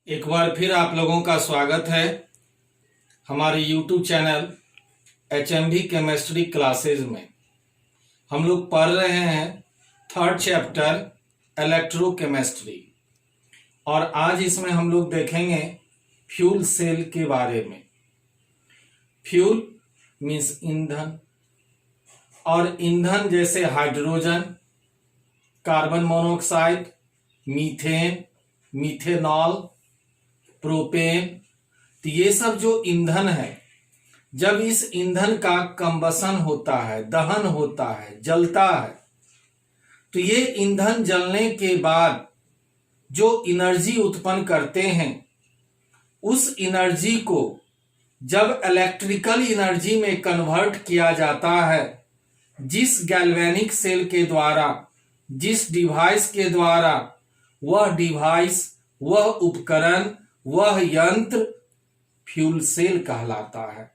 एक बार फिर आप लोगों का स्वागत है हमारे YouTube channel HMB chemistry classes में। हम लोग पढ़ रहे हैं थर्ड चैप्टर इलेक्ट्रोकेमिस्ट्री और आज इसमें हम लोग देखेंगे फ्यूल सेल के बारे में। फ्यूल मीन्स ईंधन, और ईंधन जैसे hydrogen, carbon monoxide, methane, methanol, propane, तो ये सब जो ईंधन है, जब इस ईंधन का कंबसन होता है, दहन होता है, जलता है, तो ये ईंधन जलने के बाद जो एनर्जी उत्पन्न करते हैं, उस एनर्जी को जब इलेक्ट्रिकल एनर्जी में कन्वर्ट किया जाता है, जिस गैल्वेनिक सेल के द्वारा, जिस डिवाइस के द्वारा, वह डिवाइस, वह उपकरण, वह यंत्र फ्यूल सेल कहलाता है।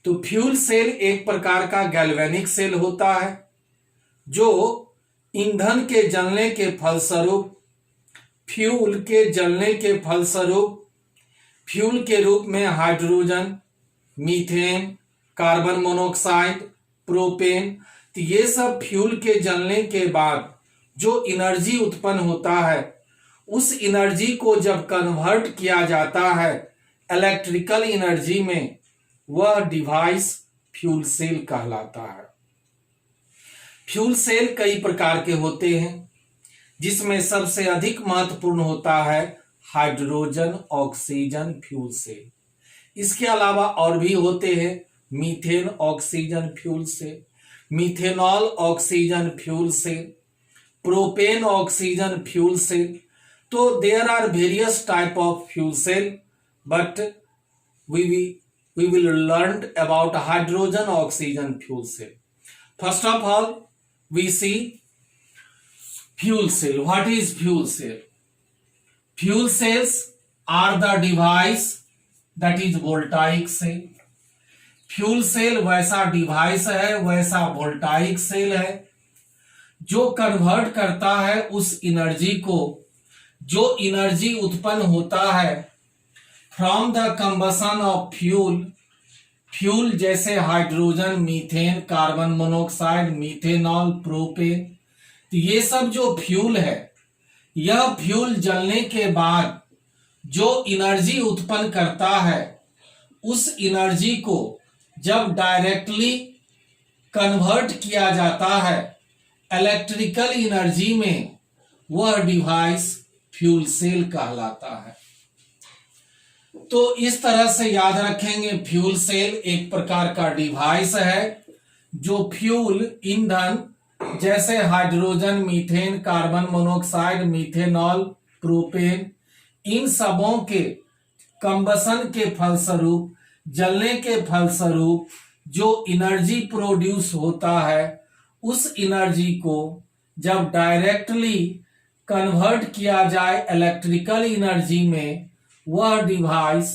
तो फ्यूल सेल एक प्रकार का गैल्वेनिक सेल होता है जो ईंधन के जलने के फलस्वरूप, फ्यूल के जलने के फलस्वरूप फ्यूल के रूप में hydrogen, methane, carbon monoxide, propane, तो ये सब फ्यूल के जलने के बाद जो एनर्जी उत्पन्न होता है, उस एनर्जी को जब कन्वर्ट किया जाता है इलेक्ट्रिकल एनर्जी में, वह डिवाइस फ्यूल सेल कहलाता है। फ्यूल सेल कई प्रकार के होते हैं, जिसमें सबसे अधिक महत्वपूर्ण होता है हाइड्रोजन ऑक्सीजन फ्यूल सेल। इसके अलावा और भी होते हैं methane oxygen fuel cell, methanol oxygen fuel cell, propane oxygen fuel cell. So there are various type of fuel cell, but we will learn about hydrogen oxygen fuel cell. First of all, we see fuel cell. What is fuel cell? Fuel cells are the device that is voltaic cell. Fuel cell वैसा device है, वैसा voltaic cell है जो convert करता है उस energy को, जो एनर्जी उत्पन्न होता है from the combustion of fuel. Fuel जैसे hydrogen, methane, carbon monoxide, methanol, propane, तो ये सब जो फ्यूल है, यह फ्यूल जलने के बाद जो एनर्जी उत्पन्न करता है, उस एनर्जी को जब डायरेक्टली कन्वर्ट किया जाता है इलेक्ट्रिकल एनर्जी में, वह डिवाइस फ्यूल सेल कहलाता है। तो इस तरह से याद रखेंगे, फ्यूल सेल एक प्रकार का डिवाइस है जो फ्यूल, ईंधन जैसे hydrogen, methane, carbon monoxide, methanol, propane, इन सबों के कंबसन के फलस्वरूप, जलने के फलस्वरूप जो एनर्जी प्रोड्यूस होता है, उस एनर्जी को जब डायरेक्टली कन्वर्ट किया जाए इलेक्ट्रिकल एनर्जी में, वह डिवाइस,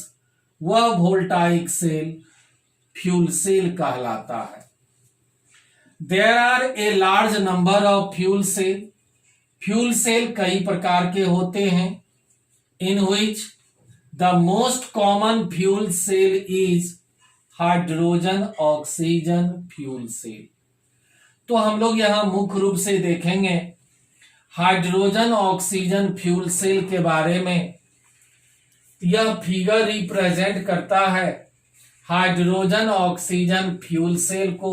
वह वोल्टाइक सेल फ्यूल सेल कहलाता है। There are a large number of fuel cell. Fuel cell कई प्रकार के होते हैं, in which the most common fuel cell is hydrogen oxygen fuel cell. तो हम लोग यहां मुख्य रूप से देखेंगे हाइड्रोजन ऑक्सीजन फ्यूल सेल के बारे में। यह फिगर रिप्रेजेंट करता है हाइड्रोजन ऑक्सीजन फ्यूल सेल को।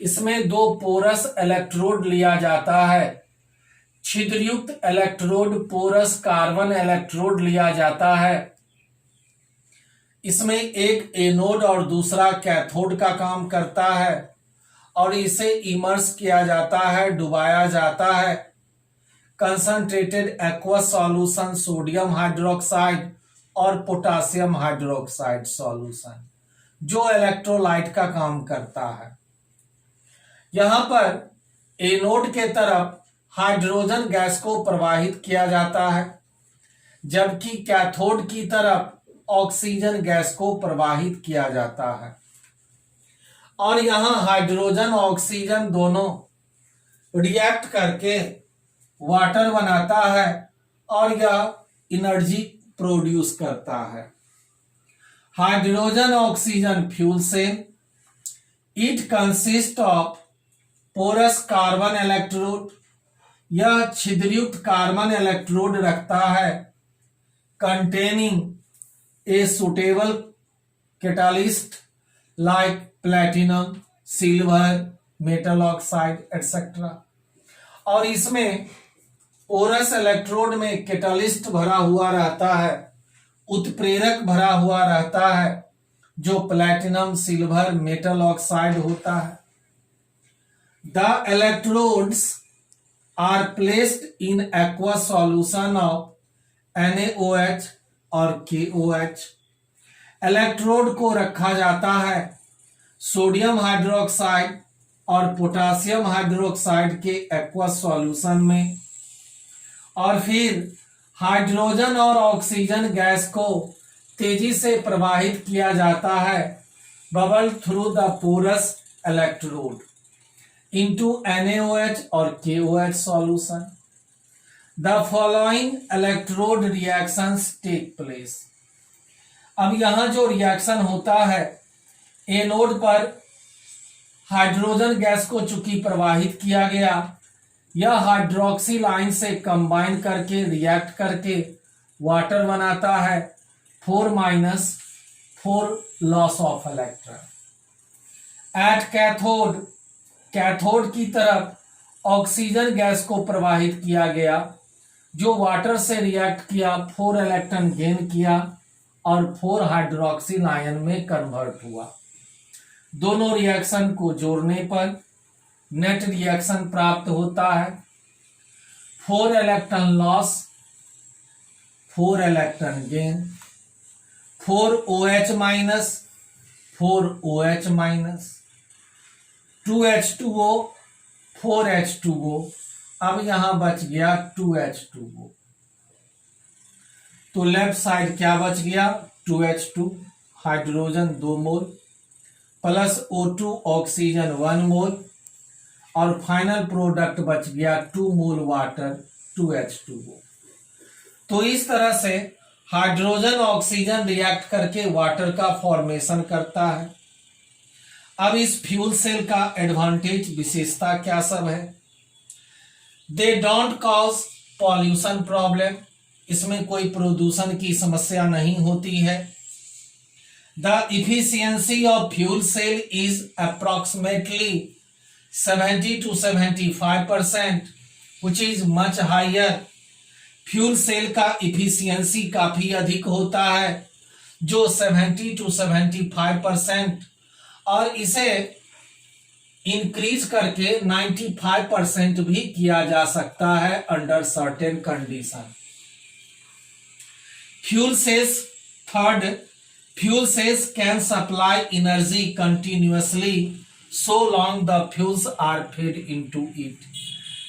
इसमें दो पोरस इलेक्ट्रोड लिया जाता है, छिद्रयुक्त इलेक्ट्रोड, पोरस कार्बन इलेक्ट्रोड लिया जाता है। इसमें एक एनोड और दूसरा कैथोड का काम करता है, और इसे इमर्स किया जाता है, डुबाया जाता है concentrated aqueous solution, sodium hydroxide और पोटासियम हाइड्रोक्साइड सॉल्यूशन, जो इलेक्ट्रोलाइट का काम करता है। यहां पर एनोड के तरफ हाइड्रोजन गैस को प्रवाहित किया जाता है, जबकि कैथोड की तरफ ऑक्सीजन गैस को प्रवाहित किया जाता है। और यहां हाइड्रोजन ऑक्सीजन दोनों रिएक्ट करके वाटर बनाता है और यह एनर्जी प्रोड्यूस करता है। Hydrogen oxygen fuel cell, it consist of porous carbon electrode, यह छिद्रयुक्त कार्बन इलेक्ट्रोड रखता है, containing a suitable catalyst like platinum, silver, metal oxide etcetera. और इसमें पोरस इलेक्ट्रोड में कैटालिस्ट भरा हुआ रहता है, उत्प्रेरक भरा हुआ रहता है, जो प्लैटिनम, सिल्वर, मेटल ऑक्साइड होता है। The electrodes are placed in aqua solution of NaOH और KOH। इलेक्ट्रोड को रखा जाता है सोडियम हाइड्रोक्साइड और पोटासियम हाइड्रोक्साइड के एक्वा सॉल्यूशन में, और फिर हाइड्रोजन और ऑक्सीजन गैस को तेजी से प्रवाहित किया जाता है bubble through the porous electrode into NaOH और KOH solution. The following electrode reactions take place. अब यहां जो रिएक्शन होता है, एनोड पर हाइड्रोजन गैस को चूंकि प्रवाहित किया गया, यह हाइड्रोक्सी लाइन से कंबाइन करके रिएक्ट करके वाटर बनाता है, 4 loss of electron. At cathode, cathode की तरफ ऑक्सीजन गैस को प्रवाहित किया गया, जो वाटर से रिएक्ट किया, 4 इलेक्ट्रॉन गेन किया और 4 हाइड्रोक्सिल आयन में कन्वर्ट हुआ। दोनों रिएक्शन को जोड़ने पर नेट रिएक्शन प्राप्त होता है, 4 electron loss, 4 electron gain, 4 OH minus, 4 OH minus, 2H2O, 4H2O। अब यहां बच गया 2H2O। तो लेफ्ट साइड क्या बच गया, 2H2 हाइड्रोजन 2 मोल प्लस O2 ऑक्सीजन 1 मोल, और फाइनल प्रोडक्ट बच गया 2 मोल वाटर, 2H2O। तो इस तरह से हाइड्रोजन ऑक्सीजन रिएक्ट करके वाटर का फॉर्मेशन करता है। अब इस फ्यूल सेल का एडवांटेज, विशेषता क्या सब है। They don't cause pollution problem, इसमें कोई प्रदूषण की समस्या नहीं होती है। The efficiency of fuel cell is approximately 70 to 75%, which is much higher। फ्यूल सेल का इफिशियंसी काफी अधिक होता है, जो 70 to 75%, और इसे इंक्रीज करके 95% भी किया जा सकता है under certain condition. Fuel cells, third, fuel cells can supply energy continuously so long the fuels are fed into it।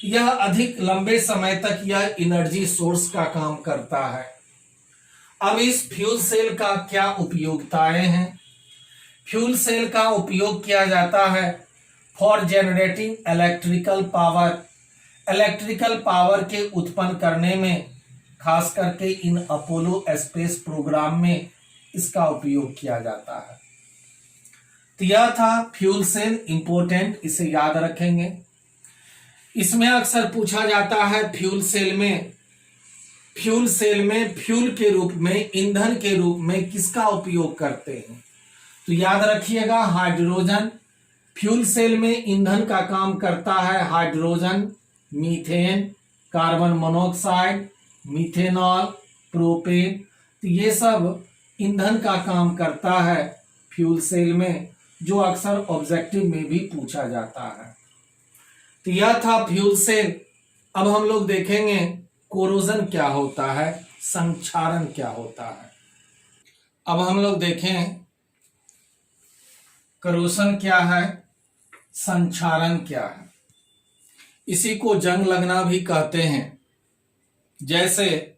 यह अधिक लंबे समय तक यह एनर्जी सोर्स का काम करता है। अब इस फ्यूल सेल का क्या उपयोगिताएं हैं। फ्यूल सेल का उपयोग किया जाता है for generating electrical power, electrical power के उत्पन्न करने में, खास करके इन अपोलो स्पेस प्रोग्राम में इसका उपयोग किया जाता है। तो यह था फ्यूल सेल, इंपॉर्टेंट, इसे याद रखेंगे। इसमें अक्सर पूछा जाता है फ्यूल सेल में फ्यूल के रूप में, ईंधन के रूप में किसका उपयोग करते हैं। तो याद रखिएगा, हाइड्रोजन फ्यूल सेल में ईंधन का काम करता है। Hydrogen, methane, carbon monoxide, methanol, propane, तो ये सब ईंधन का काम करता है फ्यूल सेल में, जो अक्सर ऑब्जेक्टिव में भी पूछा जाता है। तो यह था फ्यूल सेल। अब हम लोग देखेंगे कोरोजन क्या होता है, संक्षारण क्या होता है। अब हम लोग देखें कोरोजन क्या है, संक्षारण क्या है। इसी को जंग लगना भी कहते हैं। जैसे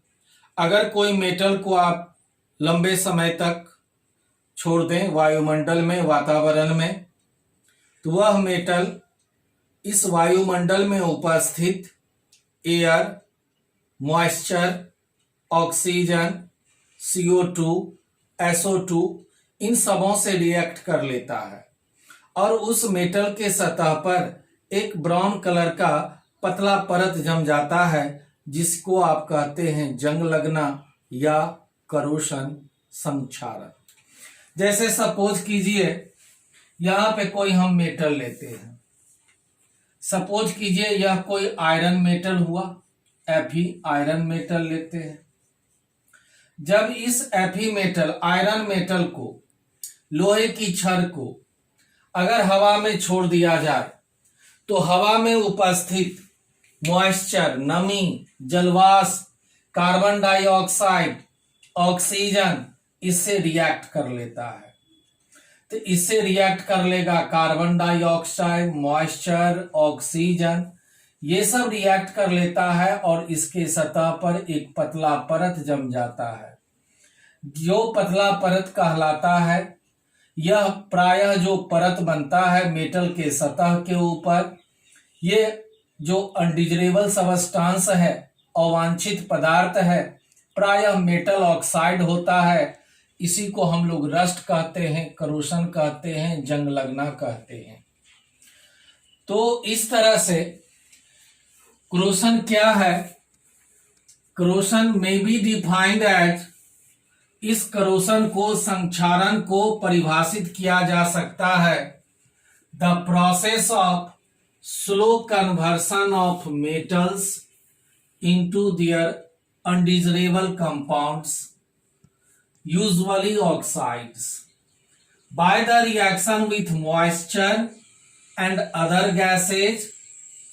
अगर कोई मेटल को आप लंबे समय तक छोड़ दें वायुमंडल में, वातावरण में, तो वह मेटल इस वायुमंडल में उपस्थित air, moisture, oxygen, CO2, SO2 इन सबों से रिएक्ट कर लेता है और उस मेटल के सतह पर एक ब्राउन कलर का पतला परत जम जाता है, जिसको आप कहते हैं जंग लगना या करोशन संक्षारण। जैसे सपोज कीजिए यहां पे कोई हम मेटल लेते हैं, सपोज कीजिए यह कोई आयरन मेटल हुआ, Fe आयरन मेटल लेते हैं। जब इस Fe मेटल आयरन मेटल को, लोहे की छड़ को अगर हवा में छोड़ दिया जाए तो हवा में उपस्थित मॉइस्चर, नमी, जलवाष्प, कार्बन डाइऑक्साइड, ऑक्सीजन इससे रिएक्ट कर लेता है। तो इससे रिएक्ट कर लेगा कार्बन डाइऑक्साइड, मॉइस्चर, ऑक्सीजन, ये सब रिएक्ट कर लेता है और इसके सतह पर एक पतला परत जम जाता है। जो पतला परत कहलाता है, यह प्रायः जो परत बनता है मेटल के सतह के ऊपर, ये जो अनडिजरेबल सबस्टांस है, अवांछित पदार्थ है, प्रायः मेटल ऑक्साइड होता है। इसी को हम लोग रस्ट कहते हैं, करोशन कहते हैं, जंग लगना कहते हैं। तो इस तरह से करोशन क्या है? करोशन में बी डिफाइंड एज, इस करोशन को, संक्षारण को परिभाषित किया जा सकता है, the process of slow conversion of metals into their undesirable compounds, usually oxides, by the reaction with moisture and other gases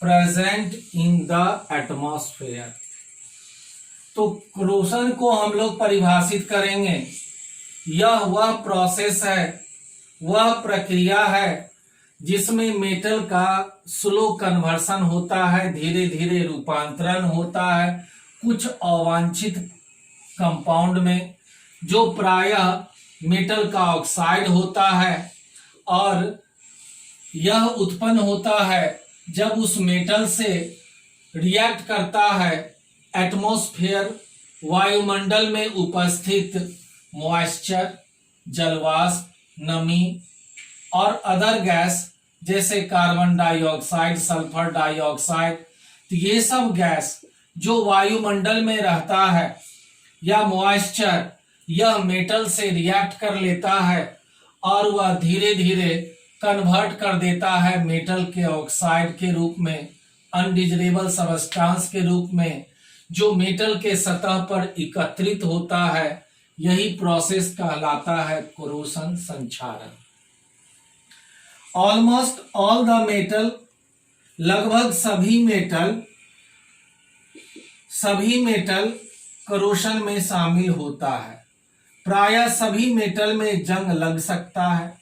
present in the atmosphere। तो करोशन को हम लोग परिभाषित करेंगे, यह वह प्रोसेस है, वह प्रक्रिया है जिसमें मेटल का स्लो कन्वर्सन होता है, धीरे धीरे रूपांतरण होता है कुछ अवांछित कंपाउंड में, जो प्रायः मेटल का ऑक्साइड होता है, और यह उत्पन्न होता है जब उस मेटल से रिएक्ट करता है एटमॉस्फेयर, वायुमंडल में उपस्थित मॉइस्चर, जलवाष्प, नमी और अदर गैस जैसे कार्बन डाइऑक्साइड, सल्फर डाइऑक्साइड। तो ये सब गैस जो वायुमंडल में रहता है या मॉइस्चर, यह मेटल से रिएक्ट कर लेता है और वह धीरे धीरे कन्वर्ट कर देता है मेटल के ऑक्साइड के रूप में, अनडिजरेबल सबस्टांस के रूप में, जो मेटल के सतह पर एकत्रित होता है। यही प्रोसेस कहलाता है करोशन संक्षारण। ऑलमोस्ट ऑल द मेटल, लगभग सभी मेटल करोशन में शामिल होता है। प्रायः सभी मेटल में जंग लग सकता है,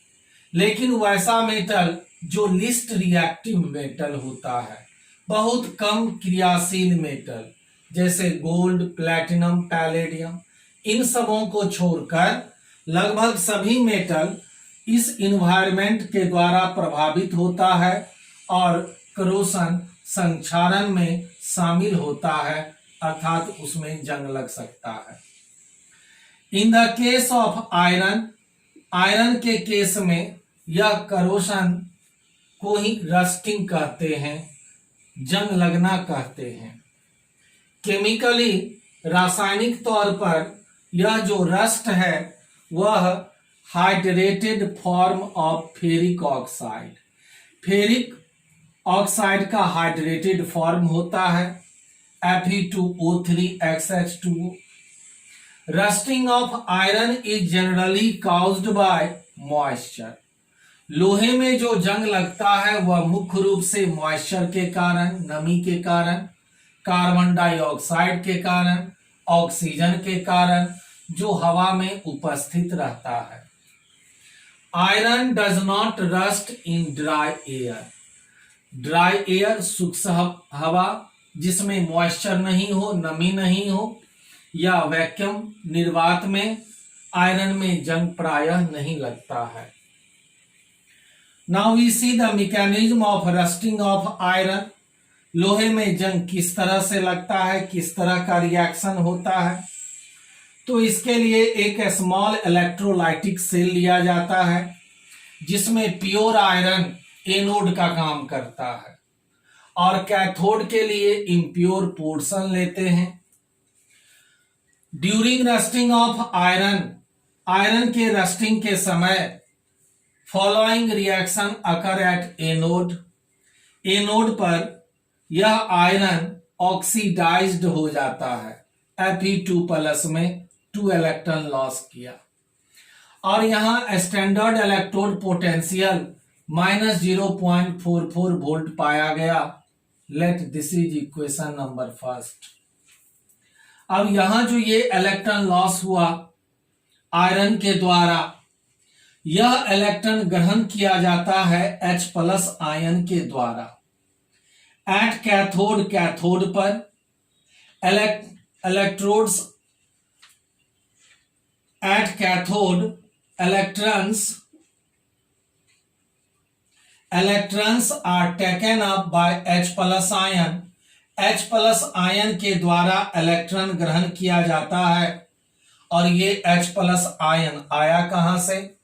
लेकिन वैसा मेटल जो लिस्ट रिएक्टिव मेटल होता है, बहुत कम क्रियाशील मेटल जैसे गोल्ड, प्लैटिनम, पैलेडियम, इन सबों को छोड़कर लगभग सभी मेटल इस इन्वायरमेंट के द्वारा प्रभावित होता है और करोशन संक्षारण में शामिल होता है, अर्थात उसमें जंग लग सकता है। In the case of iron, iron के केस में यह करोशन को ही रस्टिंग कहते हैं, जंग लगना कहते हैं। केमिकली, रासायनिक तौर पर यह जो रस्ट है वह hydrated form of ferric oxide, ferric oxide का हाइड्रेटेड फॉर्म होता है, Fe2O3XH2O। Rusting of iron is generally caused bye moisture. लोहे में जो जंग लगता है वह मुख्य रूप से मॉइस्चर के कारण, नमी के कारण, कार्बन डाइऑक्साइड के कारण, ऑक्सीजन के कारण, जो हवा में उपस्थित रहता है। Iron does not rust in dry air. Dry air, शुष्क हवा जिसमें मॉइस्चर नहीं हो, नमी नहीं हो, या वैक्यूम निर्वात में आयरन में जंग प्रायः नहीं लगता है। Now we see the mechanism of rusting of iron. लोहे में जंग किस तरह से लगता है, किस तरह का रिएक्शन होता है। तो तो इसके लिए एक स्मॉल इलेक्ट्रोलाइटिक सेल लिया जाता है जिसमें प्योर आयरन एनोड का काम करता है और कैथोड के लिए इम्प्योर पोर्शन लेते हैं। During rusting of iron, iron के रस्टिंग के समय following reaction occur at anode, anode पर यह आयरन ऑक्सीडाइज्ड हो जाता है, Fe2+ में 2 इलेक्ट्रॉन लॉस किया और यहां स्टैंडर्ड इलेक्ट्रोड पोटेंशियल -0.44 वोल्ट पाया गया। Let this is equation number first. अब यहां जो ये इलेक्ट्रॉन लॉस हुआ आयरन के द्वारा, यह इलेक्ट्रॉन ग्रहण किया जाता है H+ आयन के द्वारा। एट कैथोड, कैथोड पर electrodes at cathode electrons are taken up by H+ ion, H+ ion के द्वारा इलेक्ट्रॉन ग्रहण किया जाता है और ये H+ आयन आया कहां से?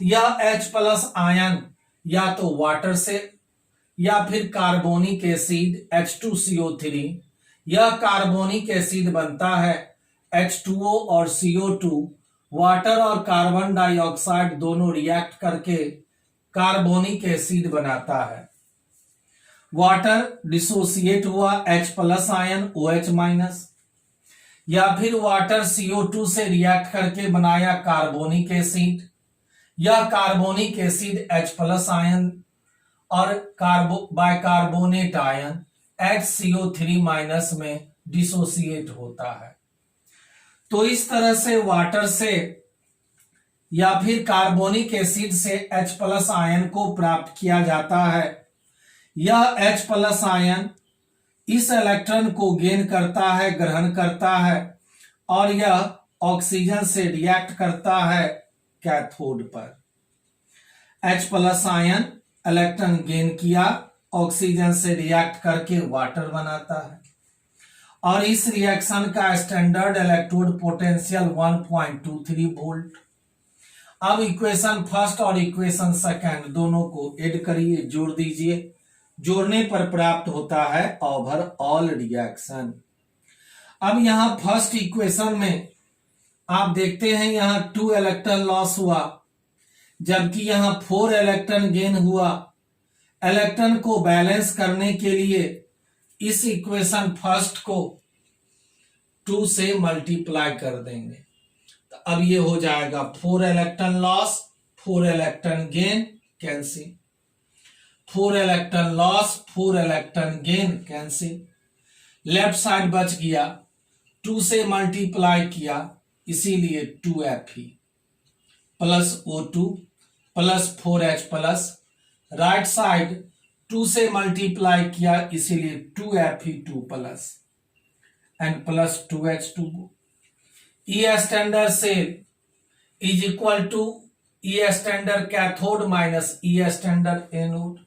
यह H+ आयन या तो वाटर से या फिर कार्बोनिक एसिड H2CO3, यह कार्बोनिक एसिड बनता है H2O और CO2, वाटर और कार्बन डाइऑक्साइड दोनों रिएक्ट करके कार्बोनिक एसिड बनाता है। वाटर डिसोसिएट हुआ H+ आयन OH-, या फिर वाटर CO2 से रिएक्ट करके बनाया कार्बोनिक एसिड, यह कार्बोनिक एसिड H+ आयन और बाइकार्बोनेट आयन HCO3- में डिसोसिएट होता है। तो इस तरह से वाटर से या फिर कार्बोनिक एसिड से H+ आयन को प्राप्त किया जाता है। यह H+ आयन इस इलेक्ट्रॉन को गेन करता है, ग्रहण करता है और यह ऑक्सीजन से रिएक्ट करता है कैथोड पर। H+ आयन इलेक्ट्रॉन गेन किया, ऑक्सीजन से रिएक्ट करके वाटर बनाता है और इस रिएक्शन का स्टैंडर्ड इलेक्ट्रोड पोटेंशियल 1.23 वोल्ट। अब इक्वेशन फर्स्ट और इक्वेशन सेकंड दोनों को ऐड करिए, जोड़ दीजिए। जोड़ने पर प्राप्त होता है ओवरऑल रिएक्शन। अब यहां फर्स्ट इक्वेशन में आप देखते हैं यहां 2 इलेक्ट्रॉन लॉस हुआ जबकि यहां 4 इलेक्ट्रॉन गेन हुआ। इलेक्ट्रॉन को बैलेंस करने के लिए इस इक्वेशन फर्स्ट को 2 से मल्टीप्लाई कर देंगे, तो अब ये हो जाएगा 4 electron loss 4 electron gain, cancel. 4 electron loss 4 electron gain, cancel. Left side बच गया, 2 से मल्टीप्लाई किया इसीलिए 2Fe plus O2 plus 4H+, right side 2 से मल्टीप्लाई किया इसीलिए 2Fe2+ and plus 2H2O। E standard cell is equal to E standard cathode minus E standard anode.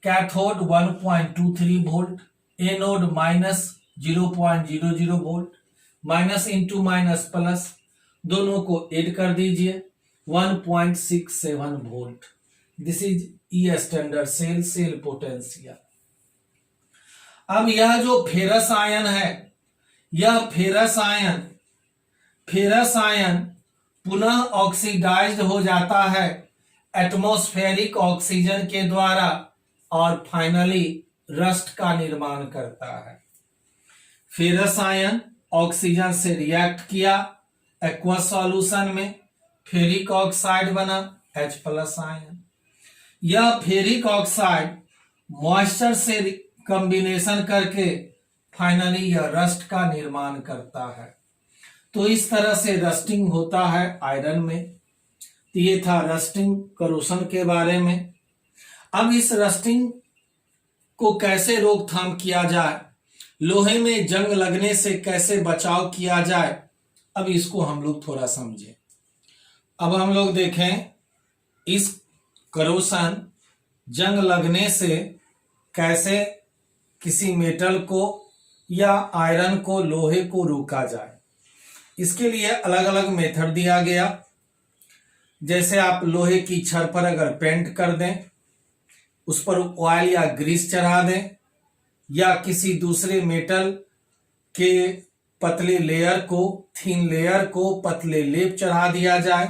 Cathode 1.23 volt, anode -0.00 volt, minus into minus plus दोनों को add कर दीजिए 1.67 volt. This is E standard cell, cell potential. अब यह जो ferrous ion है, यह ferrous ion पुनः ऑक्सीडाइज्ड हो जाता है एटमॉस्फेरिक ऑक्सीजन के द्वारा और फाइनली रस्ट का निर्माण करता है। फेरस आयन ऑक्सीजन से रिएक्ट किया एक्वस सॉल्यूशन में, फेरिक ऑक्साइड बना H+ आयन। यह फेरिक ऑक्साइड मॉइस्चर से कॉम्बिनेशन करके फाइनली यह रस्ट का निर्माण करता है। तो इस तरह से रस्टिंग होता है आयरन में। तो ये था रस्टिंग करोशन के बारे में। अब इस रस्टिंग को कैसे रोकथाम किया जाए, लोहे में जंग लगने से कैसे बचाव किया जाए, अब इसको हम लोग थोड़ा समझें। अब हम लोग देखें इस करोशन जंग लगने से कैसे किसी मेटल को या आयरन को, लोहे को रोका जाए। इसके लिए अलग अलग मेथड दिया गया। जैसे आप लोहे की छड़ पर अगर पेंट कर दें, उस पर ऑयल या ग्रीस चढ़ा दें, या किसी दूसरे मेटल के पतले लेयर को, थिन लेयर को पतले लेप चढ़ा दिया जाए,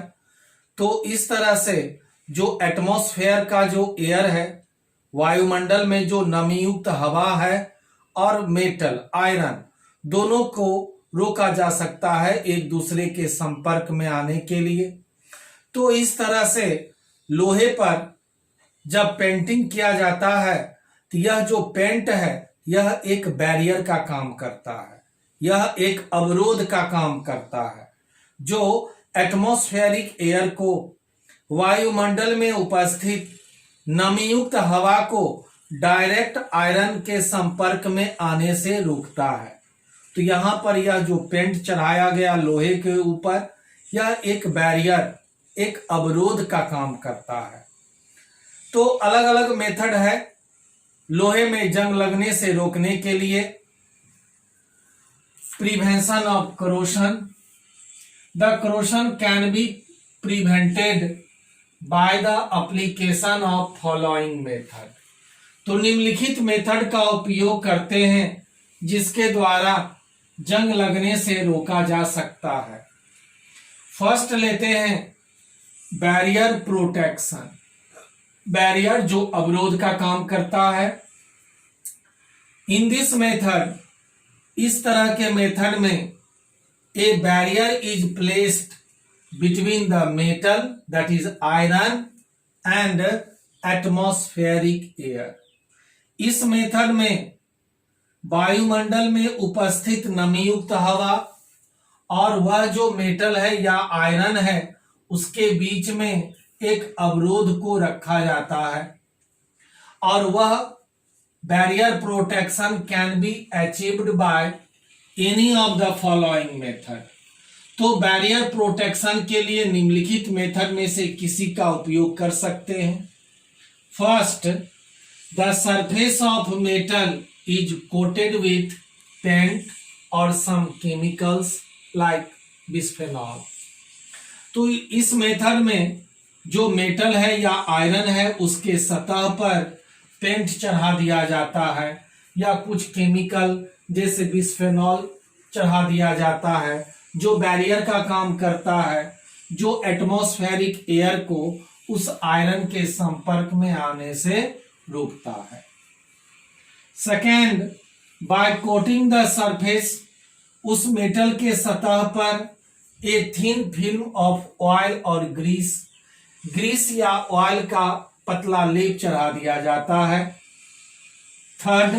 तो इस तरह से जो एटमॉस्फेयर का जो एयर है, वायुमंडल में जो नमीयुक्त हवा है और मेटल आयरन दोनों को रोका जा सकता है एक दूसरे के संपर्क में आने के लिए। तो इस तरह से लोहे पर जब पेंटिंग किया जाता है तो यह जो पेंट है यह एक बैरियर का काम करता है, यह एक अवरोध का काम करता है, जो एटमॉस्फेरिक एयर को, वायुमंडल में उपस्थित नमीयुक्त हवा को डायरेक्ट आयरन के संपर्क में आने से रोकता है। तो यहां पर यह जो पेंट चढ़ाया गया लोहे के ऊपर, यह एक बैरियर, एक अवरोध का काम करता है। तो अलग अलग मेथड है लोहे में जंग लगने से रोकने के लिए। Prevention of corrosion, the corrosion can be prevented by the application of following method. तो निम्नलिखित मेथड का उपयोग करते हैं जिसके द्वारा जंग लगने से रोका जा सकता है। फर्स्ट लेते हैं बैरियर प्रोटेक्शन। बैरियर जो अवरोध का काम करता है। इन दिस मेथड, इस तरह के मेथड में ए barrier is placed between the metal that is iron and atmospheric air. इस मेथड में वायुमंडल में उपस्थित नमीयुक्त हवा और वह जो मेटल है या आयरन है उसके बीच में एक अवरोध को रखा जाता है, और वह barrier protection can be achieved by any of the following method. तो बैरियर प्रोटेक्शन के लिए निम्नलिखित मेथड में से किसी का उपयोग कर सकते हैं। First, the surface of metal is coated with paint or some chemicals like bisphenol। तो इस मेथड में जो मेटल है या आयरन है उसके सतह पर पेंट चढ़ा दिया जाता है, या कुछ केमिकल जैसे बिस्फेनॉल चढ़ा दिया जाता है, जो बैरियर का काम करता है, जो एटमॉस्फेरिक एयर को उस आयरन के संपर्क में आने से रोकता है। Second, by coating the surface, उस मेटल के सतह पर a thin film of oil और ग्रीस या ऑयल का पतला लेप चढ़ा दिया जाता है। Third,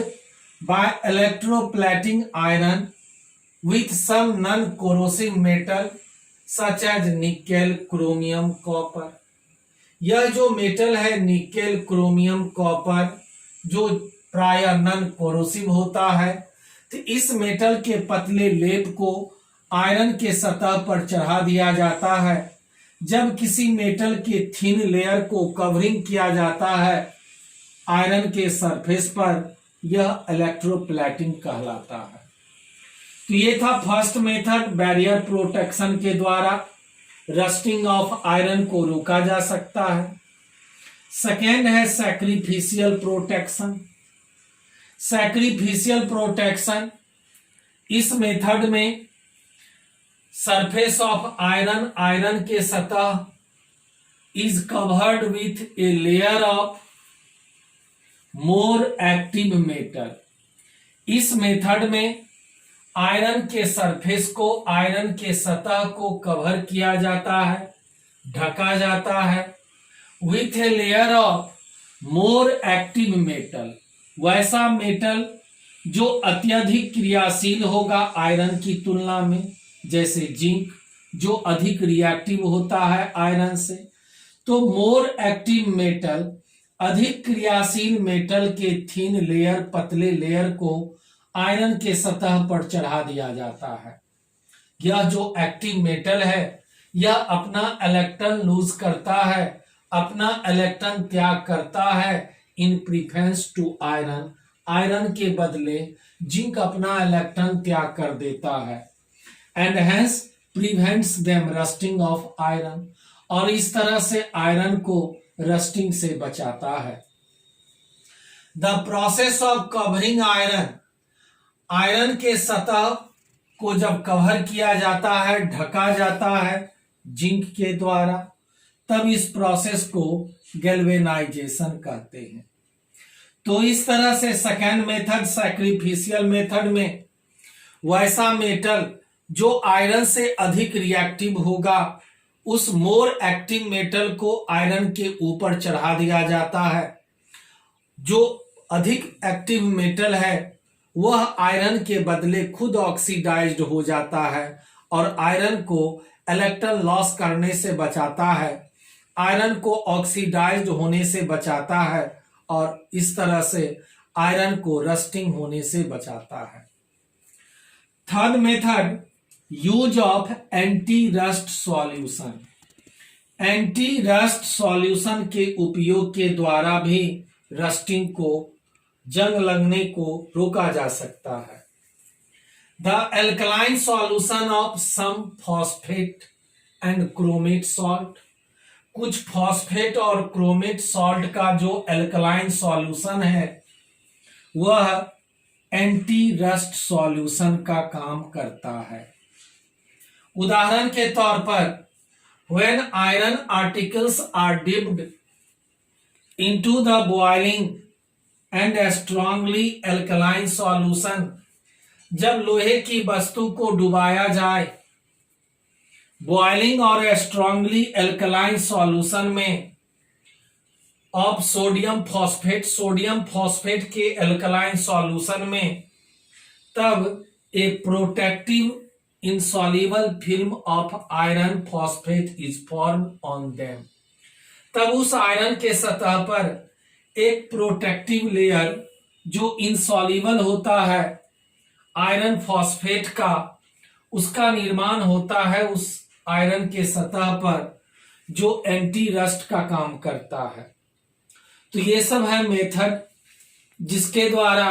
by electroplating iron with some non corrosive metal such as nickel, chromium, copper. यह जो मेटल है निकेल, क्रोमियम, कॉपर, जो प्राय नॉन कोरोसिव होता है, तो इस मेटल के पतले लेप को आयरन के सतह पर चढ़ा दिया जाता है। जब किसी मेटल के थिन लेयर को कवरिंग किया जाता है आयरन के सरफेस पर, यह इलेक्ट्रोप्लेटिंग कहलाता है। तो ये था फर्स्ट मेथड, बैरियर प्रोटेक्शन के द्वारा रस्टिंग ऑफ आयरन को रोका जा सकता है। सेकेंड है सैक्रिफिशियल प्रोटेक्शन। सैक्रिफिशियल प्रोटेक्शन, इस मेथड में सरफेस ऑफ आयरन, आयरन के सतह is covered with a layer of more active metal. इस मेथड में आयरन के सरफेस को, आयरन के सतह को कवर किया जाता है, ढका जाता है with a layer of more active metal. वैसा मेटल जो अत्यधिक क्रियाशील होगा आयरन की तुलना में, जैसे जिंक जो अधिक रिएक्टिव होता है आयरन से। तो मोर एक्टिव मेटल, अधिक क्रियाशील मेटल के थिन लेयर, पतले लेयर को आयरन के सतह पर चढ़ा दिया जाता है। यह जो एक्टिव मेटल है यह अपना इलेक्ट्रॉन लूज करता है, अपना इलेक्ट्रॉन त्याग करता है इन प्रीफरेंस टू आयरन। आयरन के बदले जिंक अपना इलेक्ट्रॉन त्याग कर देता है, and hence prevents them rusting of iron, और इस तरह से आयरन को रस्टिंग से बचाता है। The process of covering iron, iron के सतह को जब कवर किया जाता है, ढका जाता है जिंक के द्वारा, तब इस प्रोसेस को गैल्वेनाइजेशन कहते हैं। तो इस तरह से सेकेंड मेथड सैक्रिफिशियल मेथड में वैसा मेटल जो आयरन से अधिक रिएक्टिव होगा, उस मोर एक्टिव मेटल को आयरन के ऊपर चढ़ा दिया जाता है। जो अधिक एक्टिव मेटल है वह आयरन के बदले खुद ऑक्सीडाइज्ड हो जाता है और आयरन को इलेक्ट्रॉन लॉस करने से बचाता है, आयरन को ऑक्सीडाइज्ड होने से बचाता है और इस तरह से आयरन को रस्टिंग होने से बचाता है। Third method, use of anti rust solution. Anti rust solution के उपयोग के द्वारा भी रस्टिंग को, जंग लगने को रोका जा सकता है। The alkaline solution of some phosphate and chromate salt, कुछ फॉस्फेट और क्रोमेट सॉल्ट का जो एल्कलाइन सॉल्यूशन है वह एंटी रस्ट सॉल्यूशन का काम करता है। उदाहरण के तौर पर when iron articles are dipped into the boiling and a strongly alkaline solution, जब लोहे की वस्तु को डुबाया जाए बॉइलिंग और स्ट्रांगली एल्कलाइन सॉल्यूशन में of sodium phosphate, sodium phosphate के एल्कलाइन सॉल्यूशन में, तब ए protective insoluble film of iron phosphate is formed on them, तब उस आयरन के सतह पर एक प्रोटेक्टिव लेयर जो इंसॉल्युबल होता है आयरन फॉस्फेट का, उसका निर्माण होता है उस आयरन के सतह पर जो एंटी रस्ट का काम करता है। तो ये सब है मेथड जिसके द्वारा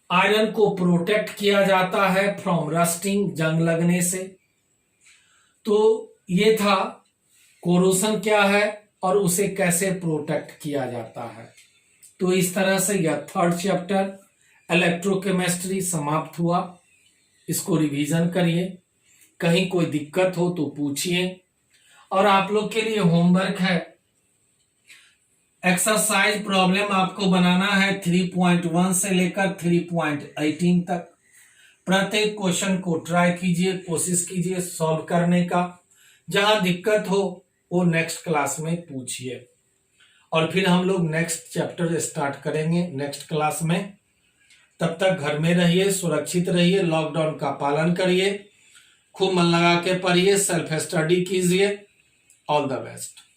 आयरन को प्रोटेक्ट किया जाता है फ्रॉम रस्टिंग, जंग लगने से। तो ये था कोरोशन क्या है और उसे कैसे प्रोटेक्ट किया जाता है। तो इस तरह से यह थर्ड चैप्टर इलेक्ट्रोकेमिस्ट्री समाप्त हुआ। इसको रिवीजन करिए, कहीं कोई दिक्कत हो तो पूछिए। और आप लोग के लिए होमवर्क है, एक्सरसाइज प्रॉब्लम आपको बनाना है 3.1 से लेकर 3.18 तक। प्रत्येक क्वेश्चन को ट्राई कीजिए, कोशिश कीजिए सॉल्व करने का। जहां दिक्कत हो वो नेक्स्ट क्लास में पूछिए और फिर हम लोग नेक्स्ट चैप्टर स्टार्ट करेंगे नेक्स्ट क्लास में। तब तक घर में रहिए, सुरक्षित रहिए, लॉकडाउन का पालन करिए, खूब मन लगा के पढ़िए, सेल्फ स्टडी कीजिए। All the best.